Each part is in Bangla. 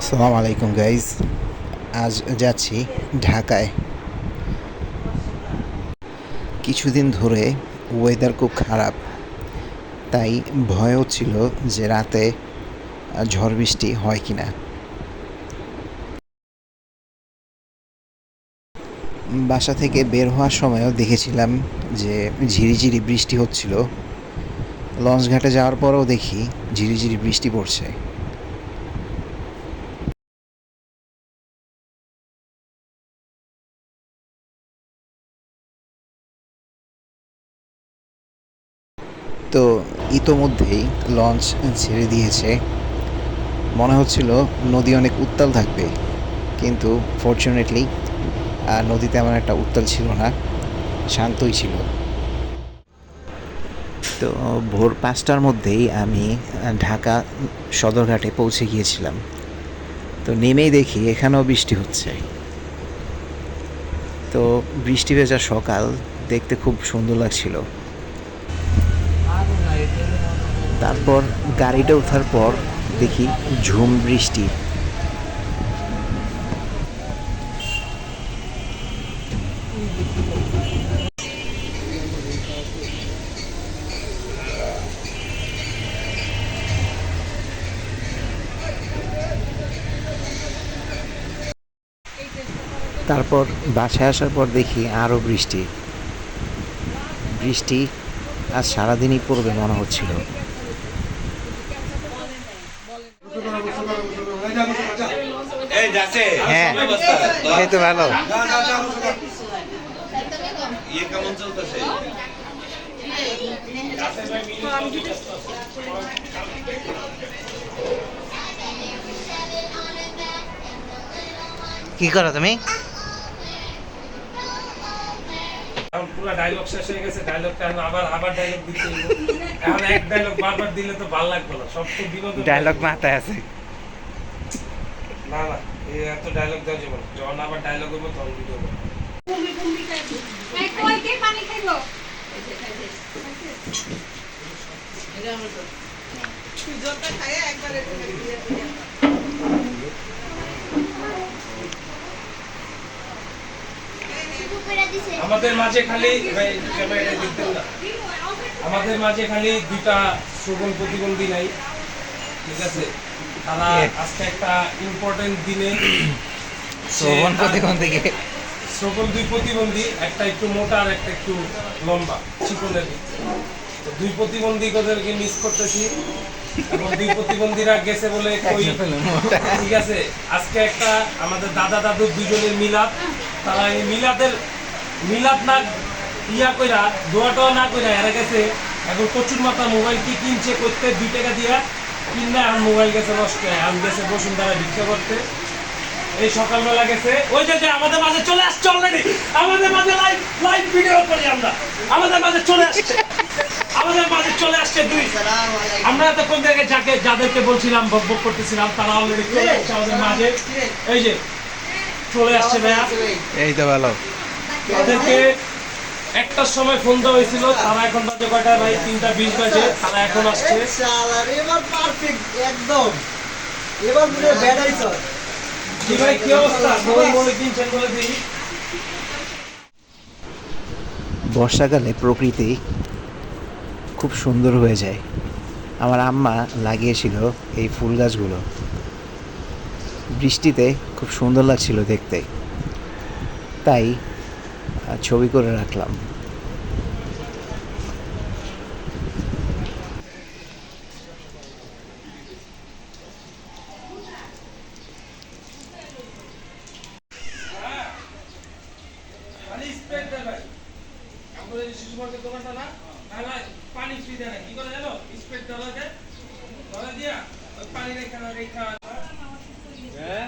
আসসালামু আলাইকুম গাইজ। আজ যাচ্ছি ঢাকায়। কিছুদিন ধরে ওয়েদার খুব খারাপ, তাই ভয় হচ্ছিল যে রাতে ঝড় বৃষ্টি হয় কি না। বাসা থেকে বের হওয়ার সময়ও দেখেছিলাম যে ঝিরিঝিরি বৃষ্টি হচ্ছিল। লঞ্চঘাটে যাওয়ার পরেও দেখি ঝিরিঝিরি বৃষ্টি পড়ছে। তো ইতোমধ্যেই লঞ্চ ছেড়ে দিয়েছে। মনে হচ্ছিল নদী অনেক উত্তাল থাকবে, কিন্তু ফরচুনেটলি নদী তেমন একটা উত্তাল ছিল না, শান্তই ছিল। তো ভোর 5টার মধ্যেই আমি ঢাকা সদরঘাটে পৌঁছে গিয়েছিলাম। তো নেমেই দেখি এখানেও বৃষ্টি হচ্ছে। তো বৃষ্টি ভেজা সকাল দেখতে খুব সুন্দর লাগছিল। তারপর গাড়িটা ওঠার পর দেখি ঝুম বৃষ্টি। তারপর বাসায় আসার পর দেখি আরও বৃষ্টি। বৃষ্টি আজ সারাদিনই পড়বে মনে হচ্ছিল। হ্যাঁ, এই তো ভালো। কি করো তুমি? এখন পুরো ডায়লগ শেষ হয়ে গেছে, ডায়লগটা এখন আবার আবার ডায়লগ দিতে হইব। এখন এক ডায়লগ বারবার দিলে তো ভালো লাগবে না, সব তো বিনোদন। ডায়লগ মাথায় আছে। না না, এই এত ডায়লগ দেওয়া যাবে না, যখন আবার ডায়লগ হইব তখন ভিডিও করব। আমাদের মাঝে খালি ভাই ক্যামেরা দেখতেও না, আমাদের মাঝে খালি দুইটা শ্রবণ প্রতিবন্ধী নাই, ঠিক আছে? তারা আজকে একটা ইম্পর্টেন্ট দিনে শ্রবণ প্রতিবন্ধী কে? শ্রবণ দুই প্রতিবন্ধী, একটা একটু মোটা আর একটা একটু লম্বা চিকনের। দুই প্রতিবন্ধীদেরকে মিস করতেছি, এবং দুই প্রতিবন্ধীরা গেছে বলে কই, ঠিক আছে? আজকে একটা আমাদের দাদা দাদুর দুজনের মিলাদ। তারা এই মিলাদ না ইয়া কইরা দোয়াটাও না কইরা এরা গেছে এখন প্রচুর মাথা মোবাইল কি কিনছে করতে 2 টাকা দিয়া কিনা, এখন মোবাইল গেছে নষ্ট হয়, আমি গেছে বসুন্ধরা ভিক্ষা করতে। এই সকালবেলা গেছে ওই যে আমাদের মাঝে চলে আসছে অলরেডি, আমাদের মাঝে লাইভ ভিডিও করি আমরা, আমাদের মাঝে চলে আসছে, আমাদের মাঝে চলে আসছে দুই। আমরা এতক্ষণ থেকে যাদেরকে বলছিলাম বকবক করতেছিলাম, তারা অলরেডি চলে আসছে আমাদের মাঝে। এই যে চলে আসছে ভাইয়া, এই তো ভালো। তাদেরকে একটার সময় ফোন দেওয়া হয়েছিল, তারা এখন বাজে কয়টা ভাই? 3:20 বাজে, তারা এখন আসছে। এবার পারফেক্ট একদম, এবার পুরো ব্যাটারি চল। কি ভাই কি অবস্থা? সবাই বলে দিন বলে দিই। বর্ষাকালে প্রকৃতি খুব সুন্দর হয়ে যায়। আমার আম্মা লাগিয়েছিল এই ফুল গাছগুলো, বৃষ্টিতে খুব সুন্দর লাগছিল দেখতে, তাই ছবি করে রাখলাম। খালি স্প্রেড দেয় ভাই, আমাদের এই শিশু পার্কের দোকানটা না, তাহলে পানি ফ্রি দেয় না, কি করে জানো? স্প্রেড দেওয়া লাগে, ধরে দিয়া ওই পানি রেখা হ্যাঁ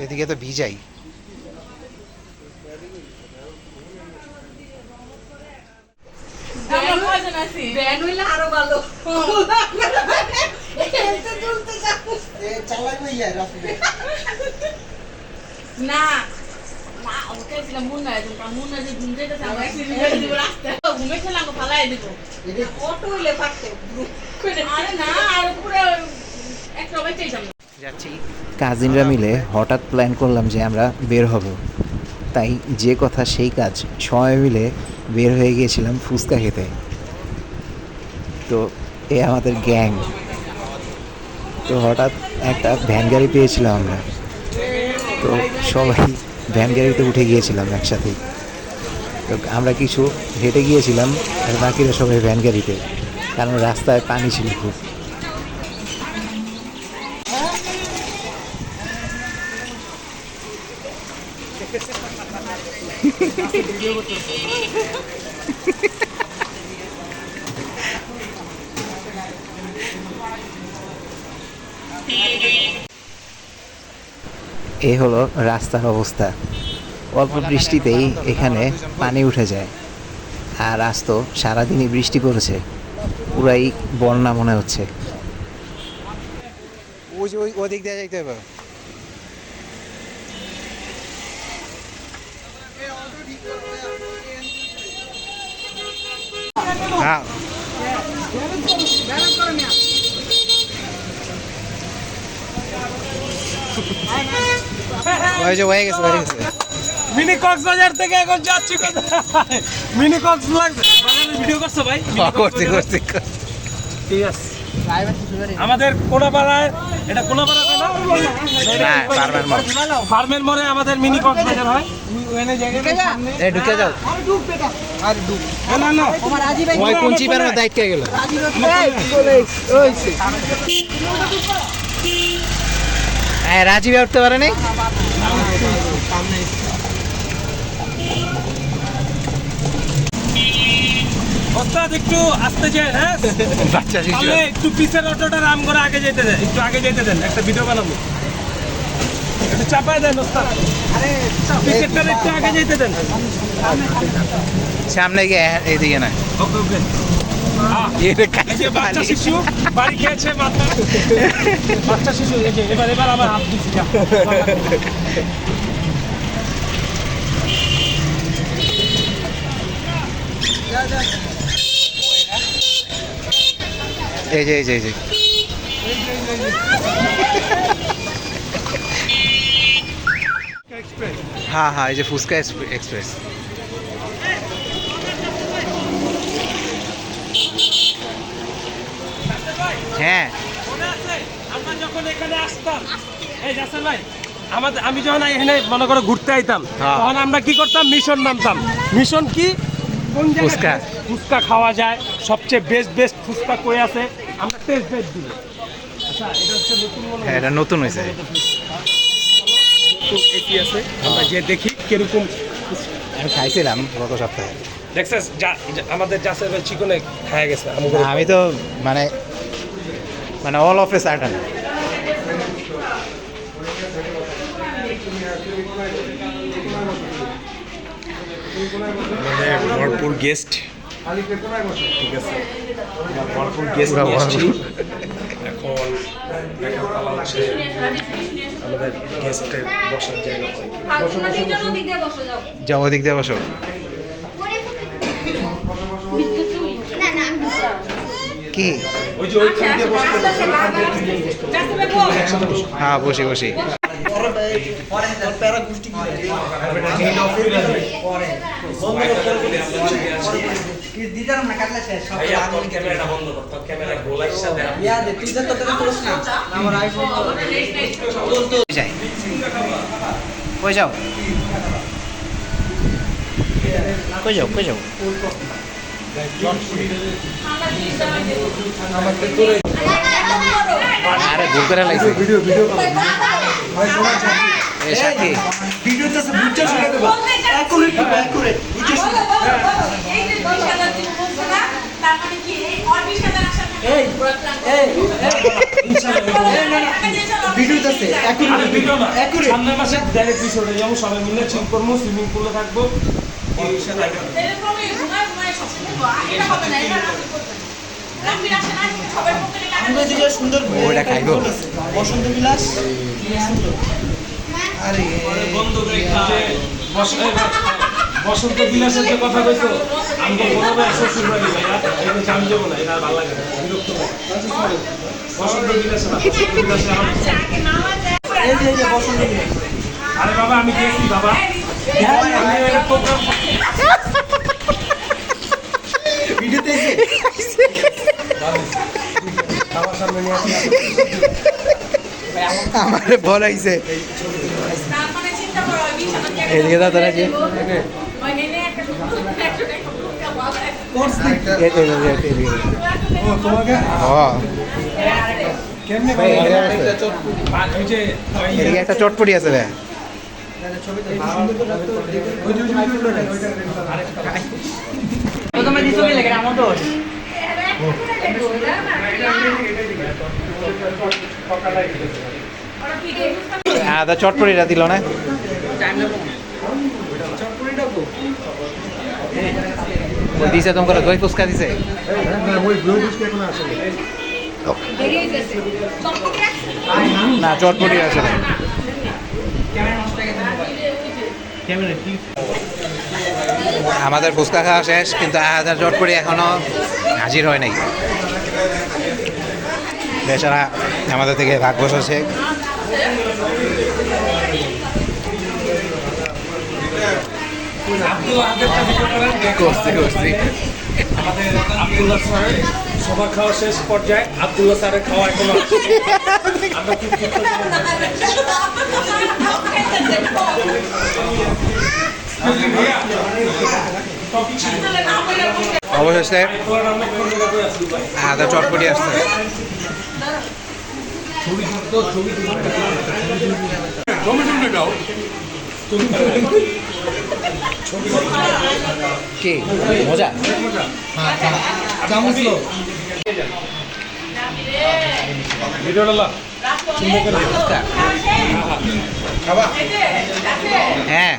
এদিকে তো ভিজাই। আরো ভালো চালাই না না ওকে ছিলাম মুন্না একদম মুন্না যে ঘুম যেতে আমরা একটু দিব রাস্তা ঘুমে খেলাম ফালাই দিব এটা অটো হইলে থাকতো আরে না আর পুরো একটা বাচ্চা চাইতাম যাচ্ছি কাজিনরা মিলে হঠাৎ প্ল্যান করলাম যে আমরা বের হব, তাই যে কথা সেই কাজ, সবাই মিলে বের হয়ে গিয়েছিলাম ফুচকা খেতে। তো এ আমাদের গ্যাং। তো হঠাৎ একটা ভ্যান গাড়ি পেয়েছিলাম আমরা, তো সবাই ভ্যান গাড়িতে উঠে গিয়েছিলাম একসাথে। তো আমরা কিছু হেঁটে গিয়েছিলাম আর বাকিরা সবাই ভ্যান গাড়িতে, কারণ রাস্তায় পানি ছিল খুব। এই হলো রাস্তার অবস্থা। অল্প বৃষ্টিতেই এখানে পানি উঠে যায়, আর আজ তো সারাদিনই বৃষ্টি পড়েছে, পুরাই বন্যা মনে হচ্ছে। ওদিক দিয়ে যাইতে হবে। হ্যাঁ ওই যে হয়ে গেছে হয়ে গেছে। মিনি কক্সবাজার থেকে এখন যাচ্ছি কোথায়? মিনি কক্স লাগছে ভিডিও করছো ভাই? করছি করছি। ঠিক আছে। আমাদের কোনাপাড়ায়, এটা কোনাপাড়া না? ফার্মের মোড়ে আমাদের মিনি কক্সবাজার হয়। এ ঢুকে যাও। আর ডুব বেটা আর ডুব না না আমার রাজীব ভাই ওই কোন চিপার দায়িত্ব গেল। রাজীব ভাই চলে ওইছে হ্যাঁ রাজীব উঠতে পারে নাই। ওস্তাদ একটু আসতে চাই, হ্যাঁ বাচ্চা শিশু। তাহলে একটু পিছের অটোটা রাম করে আগে যেতে দেন, একটু আগে যেতে দেন, একটা ভিডিও বানাবো। একটু চাপায় দেন ওস্তাদ, আরে পিছেরটা একটু আগে যেতে দেন। সামনে গিয়ে এইদিকে না। ওকে ওকে। এই যে বাচ্চা শিশু বাড়ি খেয়েছে মাথা, বাচ্চা শিশু এই যে এবার এবার আমার হাত দিচ্ছি। এই যে এই যে এই যে হ্যাঁ হ্যাঁ এই যে ফুচকা এক্সপ্রেস। হ্যাঁ মনে আছে আমরা যখন এখানে আসতাম, এই জাসের ভাই আমি যখন এখানে মনে করো ঘুরতে আইতাম, হ্যাঁ। তখন আমরা কি করতাম, মিশন নামতাম। মিশন কি? কোন জায়গায় ফুচকা। ফুচকা খাওয়া যায়, সবচেয়ে বেস্ট ফুচকা কই আছে, আমরা টেস্ট বেস্ট দিই। আচ্ছা এটা হচ্ছে নতুন মনে হয়। হ্যাঁ এটা নতুন হয়েছে। নতুন এটি আছে, আমরা যে দেখি কিরকম। আমি খাইছিলাম গত সপ্তাহে। দেখছিস আমাদের জাসের ভাই চিকনে খায়া গেছে আমাদের। আমি তো মানে মানে অল অফ এ সার্টেন। ভরপুর গেস্ট, ঠিক আছে, ভরপুর গেস্ট নিয়ে এসেছি। এখন দেখা পালা হচ্ছে আমাদের গেস্টের বসার জায়গা। যাও ওদিক দিয়ে বসো। কি ওই যে ওইখান দিয়ে বসতে হ্যাঁ বসি বসি। প্যারা গোষ্ঠী কি দিদার না কাটলে শেষ সব ক্যামেরাটা বন্ধ করতো, ক্যামেরা গোলাই সাথে ইয়া দে তুই তো তোর না আমার আইফোন যাই কই যাও কই যাও কই যাও। আরে ভুল করে লাগছে। ভিডিও এ সাথী ভিডিওতে সব বুঝতে শুনে দেব অ্যাকুরেট বুঝতে শুনে এই ভিডিওতে আছে অ্যাকুরেট সামনের মাসে ডাইরেক্ট বিষয়টা যেমন সবাই মিলে চিল করবো, সুইমিং পুলে থাকবো। আমরা যেটা সুন্দর ওটা খাইবো। বসন্ত বিলাস সুন্দর আরে বন্ধু বসন্ত বিলাসের যে কথা কইছো আমি বড় ভাই শ্বশুর বাড়ি ভাইয়া এই যে আমি যাবো না এটা ভালো লাগে না বিরক্ত লাগে বসন্ত বিলাসে না বসন্ত বিলাসে এই যে বসন্ত বিলাস। আরে বাবা আমি গেছি বাবা আমি একটা প্রোগ্রাম ভিডিওতে এসে আমার সামনে নিয়ে আসি আমার বলাইছে তারপরে চিন্তা করো ওই বিছানা কেটে এদিকে দাও তোরা যে ওই নেনে একটা সুন্দর একটা ফুলকা বাবা ও তোমাকে কেমনে ভাই ওই যে এদিকে একটা চটপটি আছে ভাই প্রথমে দিছো কি লাগে আমার তো আদা চটপটিটা দিল না টাইম লাগবে চটপটিটা কো দিছে তোমার দই ফুচকা দিছে বেরিয়ে গেছে সম্পর্কে না চটপটি আছে ক্যামেরা নষ্ট হয়ে গেছে ক্যামেরা ঠিক আমাদের ফুচকা খাওয়া শেষ কিন্তু আদার চটপটি এখনো হাজির হয় নাই বেচারা আমাদের থেকে ভাগ বসেছে আব্দুল্লাহ হাতেরটা ভিডিও করেন করছি আমাদের আব্দুল্লাহ স্যার সবার খাওয়া শেষ পর্যায়ে আব্দুল্লাহ স্যারের খাওয়া এখনো আছে। আমরা কি অবশেষে আদা চটপটি আসছে কি মজা চামচ লো ভিডিওটা হ্যাঁ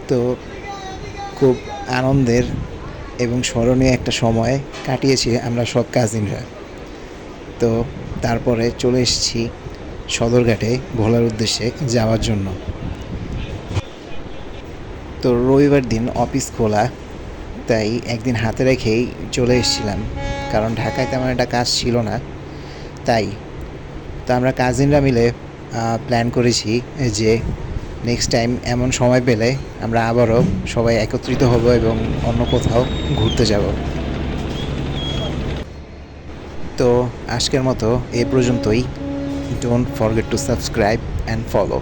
তো খুব আনন্দের এবং স্মরণীয় একটা সময় কাটিয়েছি আমরা সব কাজিনরা তো তারপরে চলে এসেছি সদরঘাটে ভোলার উদ্দেশ্যে যাওয়ার জন্য তো রবিবার দিন অফিস খোলা তাই একদিন হাতে রেখেই চলে এসেছিলাম কারণ ঢাকায় তেমন একটা কাজ ছিল না তাই তো আমরা কাজিনরা মিলে প্ল্যান করেছি যে নেক্সট টাইম এমন সময় পেলে আমরা আবারও সবাই একত্রিত হব এবং অন্য কোথাও ঘুরতে যাব তো আজকের মতো এ পর্যন্তই don't forget to subscribe and follow